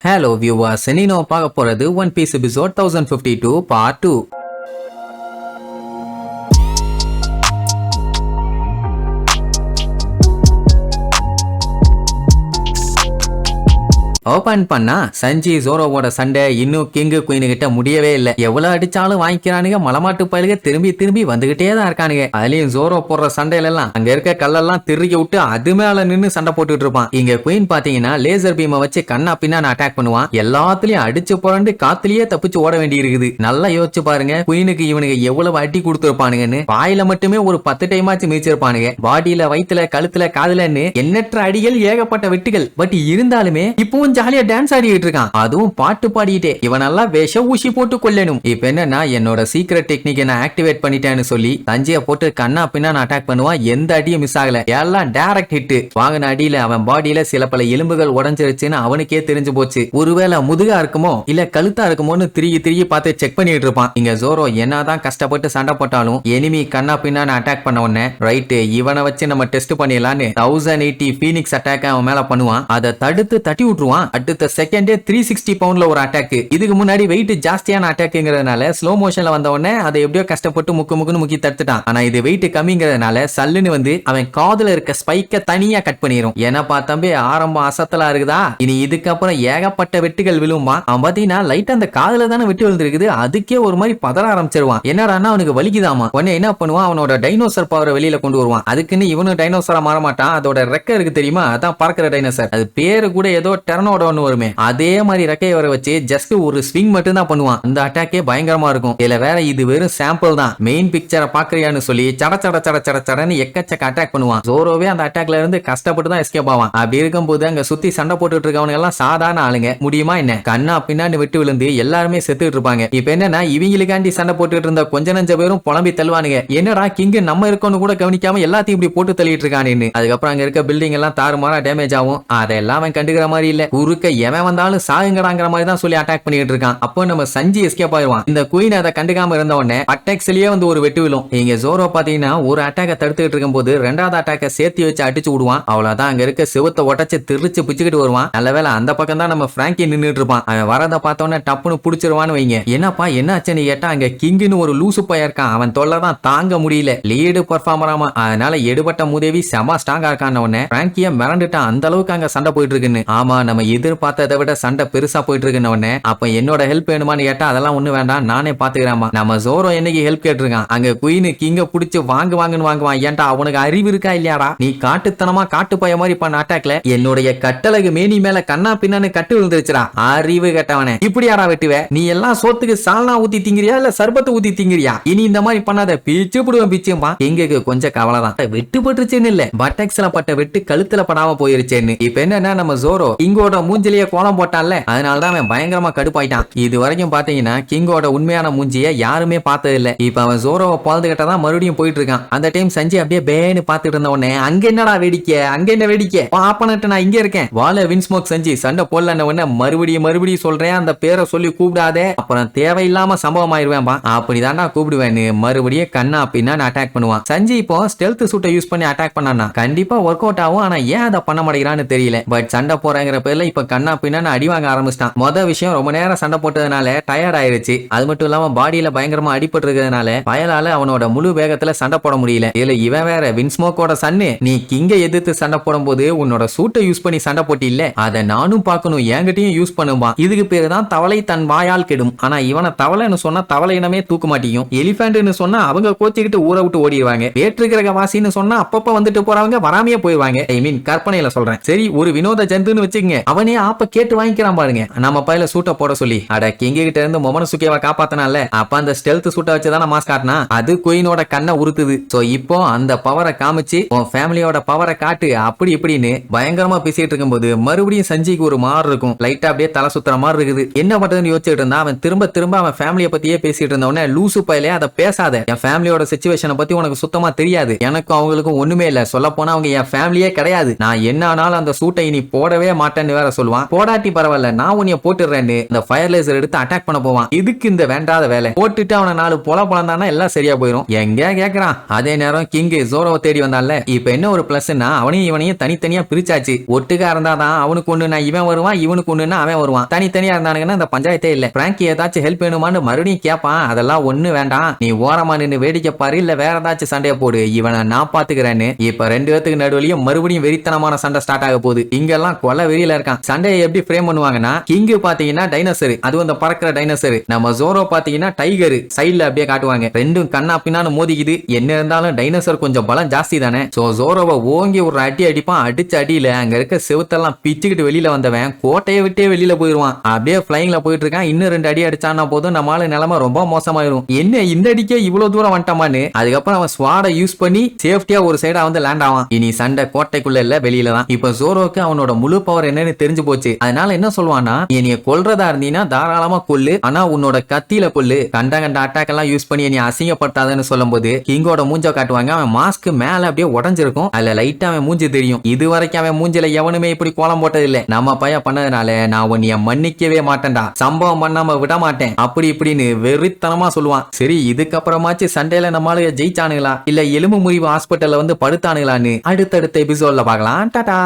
Hello viewers, நீனோ பார்க்க போறது one piece episode 1052 part 2. Open பண்ணா சஞ்சி ஜோரோவோட சண்டை இன்னும் கிங்கு குயின் கிட்ட முடியவே இல்ல. எவ்வளவு அடிச்சாலும் வாங்கிக்கிறானுங்க. மலமாட்டு பயலுக திரும்பி வந்துகிட்டே தான் இருக்கானுங்க. அதுலயும் ஜோரோ போடுற சண்டையில எல்லாம் அங்க இருக்க கல்லெல்லாம் திருகி விட்டு அது மேல நின்னு சண்டை போட்டுட்டு இருப்பான். இங்க குயின் பாத்தீங்கன்னா லேசர் பீமை வச்சு கண்ணா பின்னா அட்டாக் பண்ணுவான். எல்லாத்துலயும் அடிச்சு புரண்டு காத்துலயே தப்பிச்சு ஓட வேண்டி இருக்குது. நல்லா யோசிச்சு பாருங்க, குயினுக்கு இவனுக்கு எவ்வளவு அடி கொடுத்துருப்பானுங்கன்னு. வாயில மட்டுமே ஒரு 10 டைமாச்சு மீச்சிருப்பானுங்க. பாடியில, வயிற்றுல, கழுத்துல, காதுலன்னு எண்ணற்ற அடிகள், ஏகப்பட்ட வெட்டுகள். பட் இருந்தாலுமே இப்போ ஜாலியா டான்ஸ் ஆடிட்டு இருக்கான். அதுவும் பாட்டு பாடிட்டே. இவனெல்லாம் விஷ ஊசி போட்டு கொல்லணும். இப்ப என்னன்னா, என்னோட சீக்ரெட் டெக்னிக் நான் ஆக்டிவேட் பண்ணிட்டேன்னு சொல்லி தஞ்சிய போட்டு கண்ணா பின்னா அட்டாக் பண்ணுவான். எந்த அடியும் மிஸ் ஆகல, எல்லாம் டைரக்ட் ஹிட். வாங்கின அடியில அவன் பாடியில சில பல எலும்புகள் உடஞ்சிருச்சுன்னு அவனுக்கே தெரிஞ்சு போச்சு. ஒருவேளை முதுகா இருக்குமோ இல்ல கழுத்தா இருக்குமோன்னு திரும்பி பார்த்து செக் பண்ணிட்டு இருப்பான். இங்க ஜோரோ என்னதான் கஷ்டப்பட்டு சண்டை போட்டாலும் எனிமி கண்ணா பின்னா அட்டாக் பண்ண உடனே ரைட் இவனை வச்சு நம்ம டெஸ்ட் பண்ணிடலான்னு 1080 பீனிக்ஸ் அட்டாக் அவன் மேல பண்ணுவான். அதை தடுத்து தட்டி விட்டுருவான். அடுத்த செகண்டே 360 பவுண்ட்ல ஒரு அட்டாக். இதுக்கு முன்னாடி வெயிட் ஜாஸ்தியான அட்டாக்ங்கிறதுனால ஸ்லோ மோஷன்ல வந்த உடனே அதை எப்படியோ கஷ்டப்பட்டு முக்குன்னு முக்கி தடுத்துட்டான். ஆனா இது வெயிட் கம்மிங்கிறதுனால சல்லுன்னு வந்து அவன் காதுல இருக்க ஸ்பைக்க தனியா கட் பண்ணிரும். ஏன்னா தம்பி ஆரம்பம் அசத்தலா இருக்குதா, இனி இதுக்கப்புறம் ஏகப்பட்ட வெட்டுகள் விழுமா. அவன் பாத்தீங்கன்னா லைட்டா அந்த காதுல தானே வெட்டு விழுந்திருக்குது. அதுக்கே ஒரு மாதிரி பதற ஆரம்பிச்சிருவான். என்னடான்னா அவனுக்கு வலிக்குதாமா. உடனே என்ன பண்ணுவான், அவனோட டைனோசர் பவரை வெளியில கொண்டு வருவான். அதுக்குன்னு இவனு டைனோசரா மாற மாட்டான். அதோட ரெக்க இருக்கு தெரியுமா, அதான் பறக்கிற டைனோசர். அது பேரு கூட ஏதோ டெர்னோட வருமே, அதே மாதிரி ரெக்கையை வர வச்சு ஜஸ்ட் ஒரு ஸ்விங் மட்டும் தான் பண்ணுவான். அந்த அட்டாக்கே பயங்கரமா இருக்கும். இதுல வேற இது வெறும் சாம்பிள் தான். மெயின் பிக்சரை பாக்குறியான்னு சொல்லி சடன்னு எக்கச்சக்க அட்டாக் பண்ணுவான். ஜோரோவே அந்த அட்டாக்ல இருந்து கஷ்டப்பட்டு தான் எஸ்கேப் ஆவான். அப்படி இருக்கும்போது அங்க சுத்தி சண்டை போட்டுட்டு இருக்கவங்க எல்லாம் சாதாரண ஆளுங்க. முடியுமா என்ன, கண்ணா பின்னாடி விட்டு விழுந்து எல்லாருமே செத்துட்டு இருப்பாங்க. இப்ப என்னன்னா, இவங்களுக்காண்டி சண்டை போட்டுட்டு இருந்த கொஞ்ச நஞ்ச பேரும் புலம்பி தள்ளுவானுங்க. என்னடா கிங் நம்ம இருக்கோன்னு கூட கவனிக்காம எல்லாத்தையும் இப்படி போட்டு தள்ளிட்டு இருக்கானு. அதுக்கப்புறம் அங்க இருக்க பில்டிங் எல்லாம் தாறுமாறா டேமேஜ் ஆகும். அதெல்லாம் அவன் கண்டுக்கிற மாதிரி இல்ல. குறுக்க எவன் வந்தாலும் சாகுங்கடாங்கிற மாதிரி தான் சொல்லி அட்டாக் பண்ணிட்டு இருக்கான். அப்போ நம்ம சஞ்சி எஸ்கேப் ஆயிடுவான். இந்த குயின் அதை கண்டுக்காம இருந்த உடனே அட்டாக்ஸ்லயே வந்து ஒரு வெட்டு விழும். இங்க ஜோரோ பாத்தீங்கன்னா ஒரு அட்டாக்க தடுத்துட்டு இருக்கும் போது ரெண்டாவது அட்டாக்க சேர்த்து வச்சு அடிச்சு விடுவான். அவ்வளவுதான், அங்க இருக்க செவத்தை உடச்சு திருச்சு பிச்சுக்கிட்டு வருவான். நல்லவேளை அந்த பக்கம் தான் நம்ம பிராங்கி நின்றுட்டு இருப்பான். அவன் வரத பார்த்தோன்னே டப்புன்னு புடிச்சிருவான்னு வைங்க. என்னப்பா என்ன ஆச்சுன்னு கேட்டா, அங்க கிங்னு ஒரு லூசு பையன் இருக்கான். அவன் தொல்லைதான் தாங்க முடியல. லீடு பர்ஃபார்மராமா, அதனால எடுபட்ட மூதேவி செம ஸ்ட்ராங்கா இருக்கான உடனே பிராங்கிய மிரண்டுட்டான். அந்த அளவுக்கு அங்க சண்டை போயிட்டு இருக்குன்னு. ஆமா, நம்ம எதிர்பார்த்ததை விட சண்டை பெருசா போயிட்டு இருக்குன்னு. அப்ப என்னோட ஹெல்ப் வேணுமான்னு கேட்டா, அதெல்லாம் ஒண்ணு வேண்டாம், நானே பாத்துக்கிறேன். நம்ம ஜோரோ என்னைக்கு ஹெல்ப் கேட்டிருக்கான். அங்க குயின் கிங்க புடிச்சு வாங்குவாங்கன்னு வாங்குவான். ஏன்டா அவனுக்கு அறிவு இருக்கா இல்லையாடா? நீ காட்டுத்தனமா காட்டு பைய மாதிரி பண்ண அட்டாக்ல என்னுடைய கட்டளகு மேனி மேல கண்ணா பின்னான்னு கட்டு விழுந்துருச்சுடா. அறிவு கட்டவனே, இப்படியாடா வெட்டுவ? நீ எல்லாம் சோத்துக்கு சால்னா ஊத்தி திங்கிறியா இல்ல சர்பத்து ஊத்தி திங்கிறியா? இனி இந்த மாதிரி பண்ணாத, பிச்சு புடுவேன் பிச்சும்பா. எங்களுக்கு கொஞ்சம் கவலைதான், வெட்டு பட்டுருச்சுன்னு இல்ல, பட்டெக்ஸ்ல பட்ட வெட்டு கழுத்துல படாம போயிருச்சேன்னு. இப்ப என்னன்னா, நம்ம ஜோரோ கிங்கோட மூஞ்சிலேயே கோலம் போட்டான்ல, அதனாலதான் அவன் பயங்கரமா கடுப்பாயிட்டான். இது வரைக்கும் பாத்தீங்கன்னா கிங்கோட உண்மையான மூஞ்சிய யாருமே பார்த்தது இல்ல. இப்ப அவன் ஜோரோவை பாதுகிட்ட தான் மறுபடியும் போயிட்டு இருக்கான். அந்த டைம் சஞ்சி அப்படியே பேன்னு பாத்துட்டு இருந்த உடனே, அங்க என்னடா வேடிக்கை, அங்க என்ன வேடிக்கை, பாப்பனட்டு நான் இங்க இருக்கேன், வாழ வின்ஸ்மோக் சஞ்சி சண்டை போடலன்னு உடனே மறுபடியும் சொல்றேன், அந்த பேரை சொல்லி கூப்பிடாதே, அப்புறம் தேவையில்லாம சம்பவம் ஆயிருவேன்பா. அப்படிதான்டா கூப்பிடுவேன்னு மறுபடியும் கண்ணா பின்னான்னு அட்டாக் பண்ணுவான். சஞ்சி இப்போ ஸ்டெல்த் சூட்டை யூஸ் பண்ணி அட்டாக் பண்ணானா கண்டிப்பா ஒர்க் அவுட் ஆகும். ஆனா ஏன் அதை பண்ண மாட்டேங்கிறான்னு தெரியல. பட் சண்டை போறங்கிற பேர்ல இப்ப கண்ணா பின்னான்னு அடி வாங்க ஆரம்பிச்சிட்டான். மொத விஷயம், ரொம்ப நேரம் சண்டை போட்டதுனால டயர்ட் ஆயிருச்சு. அது மட்டும் இல்லாம பாடியில பயங்கரமா அடிபட்டு இருக்கிறதுனால பயலால அவனோட முழு வேகத்துல சண்டை போட முடியல. இதுல இவன் வேற வின்ஸ்மோக்கோட சன்னு, நீ கிங்க எதிர்த்து சண்டை போடும் போது உன்னோட சூட்டை யூஸ் பண்ணி சண்டை போட்டி இல்ல, அதை நானும் பார்க்கணும், என்கிட்டயும் யூஸ் பண்ணுவா. இதுக்கு பேரு தான் தவளை தன் வாயால் கெடும். ஆனா இவனை தவளைன்னு சொன்னா தவளை இனமே தூக்க மாட்டேங்கும். எலிபென்ட்னு சொன்னா அவங்க கோச்சிக்கிட்டு ஊரை விட்டு ஓடிடுவாங்க. வேற்று கிரக வாசின்னு சொன்னா அப்பப்ப வந்துட்டு போறவங்க வராமையே போயிடுவாங்க. ஐ மீன் கற்பனையில சொல்றேன். சரி, ஒரு வினோத ஜந்துன்னு வச்சுக்கங்க, அவனே ஆப்ப கேட்டு வாங்கிக்கிறான் பாருங்க. நம்ம பையில சூட்டை போட சொல்லி அட கிங்க கிட்ட இருந்து மொமனசுகேவை காப்பாத்தனால அப்ப அந்த ஸ்டெல்த் சூட்டை வச்சுதான மாஸ் காட்டினா, அது குயினோட கண்ணை உறுத்துது. சோ இப்போ அந்த பவரை காமிச்சு உன் ஃபேமிலியோட பவரை காட்டு அப்படி இப்படின்னு பயங்கரமா பேசிட்டு இருக்கும்போது மறுபடியும் சஞ்சிக்கு ஒரு மாறு இருக்கும். லைட்டா அப்படியே தலை சுத்துற மாதிரி இருக்குது. என்ன பண்றதுன்னு யோசிச்சுட்டு இருந்தா அவன் திரும்ப அவன் ஃபேமிலியை பத்தியே பேசிட்டு இருந்தவனே, லூசு பையிலே அதை பேசாத, என் ஃபேமிலியோட சிச்சுவேஷனை பத்தி உனக்கு சுத்தமா தெரியாது, எனக்கும் அவங்களுக்கும் ஒண்ணுமே இல்ல, சொல்ல போனா அவங்க என் ஃபேமிலியே கிடையாது, நான் என்ன ஆனாலும் அந்த சூட்டை இனி போடவே மாட்டேன்னு வேற சொல்லுவான். போடாட்டி பரவாயில்ல நான் உன்னைய போட்டுறேன்னு இந்த ஃபயர் லேசர் எடுத்து அட்டாக் பண்ண போவான். இதுக்கு இந்த வேண்டாத வேலை போட்டுட்டு அவனை 4 பொழந்தானா எல்லாம் சரியா போயிடும். எங்க கேக்குறான். அதே நேரம் கிங் ஜோரோவை தேடி வந்தான்ல. இப்ப என்ன ஒரு பிளஸ்னா அவனையும் இவனையும் தனித்தனியா பிரிச்சாச்சு. ஒட்டுக்கா இருந்தாதான் அவனுக்கு ஒண்ணுனா இவன் வருவான், இவனுக்கு ஒண்ணுனா அவன் வருவான். தனித்தனியா இருந்தானுங்கன்னா இந்த பஞ்சாயத்தே இல்ல. பிராங்கி ஏதாச்சும் ஹெல்ப் வேணுமான்னு மறுபடியும் கேட்பான். அதெல்லாம் ஒண்ணு வேண்டாம், நீ ஓரமா நின்னு வேடிக்கை பாரு, இல்ல வேற ஏதாச்சும் சண்டைய போடு, இவனை நான் பாத்துக்கிறேன்னு. இப்ப 2 பேத்துக்கு நடுவுலயும் மறுபடியும் வெறித்தனமான சண்டை ஸ்டார்ட் ஆக போகுது. இங்கெல்லாம் கொலை வெறியில இருக்கான். சண்டையை எப்படி ஃப்ரேம் பண்ணுவாங்கன்னா, கிங் பாத்தீங்கன்னா டைனோசர், அதுவும் அந்த பறக்கிற டைனோசர். நம்ம ஜோரோ பாத்தீங்கன்னா டைகர், சைடுல அப்படியே காட்டுவாங்க. ரெண்டும் கண்ணா பின்னான்னு மோதிக்குது. என்ன இருந்தாலும் டைனோசர் கொஞ்சம் பலம் ஜாஸ்தி தானே. சோ ஜோரோவை ஓங்கி ஒரு அடி அடிப்பான். அடிச்ச அடியில அங்க இருக்க செவுத்தெல்லாம் பிச்சுக்கிட்டு வெளியில வந்தவன் கோட்டையை விட்டே வெளியில போயிருவான். அப்படியே பிளைங்ல போயிட்டு இருக்கான். இன்னும் 2 அடி அடிச்சான்னா போதும் நம்மளால நிலைமை ரொம்ப மோசமாயிரும். என்ன இந்த அடிக்கே இவ்வளவு தூரம் வந்துட்டாமான்னு. அதுக்கப்புறம் அவன் ஸ்வாட யூஸ் பண்ணி சேஃப்டியா ஒரு சைடா வந்து லேண்ட் ஆவான். இனி சண்டை கோட்டைக்குள்ள இல்ல வெளியில தான். இப்ப ஜோரோக்கு அவனோட முழு பவர் என்னன்னு தெரிஞ்சு போச்சு. அதனால என்ன சொல்வானா, நீ கொல்றதா இருந்தீங்கன்னா தாராளமா கொல்லு, ஆனா உன்னோட கத்தியில கொல்லு, கண்ட அட்டாக் எல்லாம் யூஸ் பண்ணி நீ அசிங்கப்படுத்தாதன்னு சொல்லும் போது கிங்கோட மூஞ்ச காட்டுவாங்க. அவன் மாஸ்க் மேல அப்படியே உடஞ்சிருக்கும். அதுல லைட்டா அவன் மூஞ்சி தெரியும். இது வரைக்கும் அவன் மூஞ்சில எவனுமே இப்படி கோலம் போட்டது இல்ல. நம்ம பையன் பண்ணதுனால நான் உன்னைய மன்னிக்கவே மாட்டேன்டா, சம்பவம் பண்ணாம விட மாட்டேன், அப்படி இப்படின்னு வெறித்தனமா சொல்லுவான். சரி இதுக்கப்புறமாச்சு சண்டையில நம்மளால ஜெயிச்சானுங்களா இல்ல எலும்பு முறிவு ஹாஸ்பிட்டல்ல வந்து படுத்தானுங்களான்னு அடுத்தடுத்த எபிசோட்ல பார்க்கலாம். டாடா.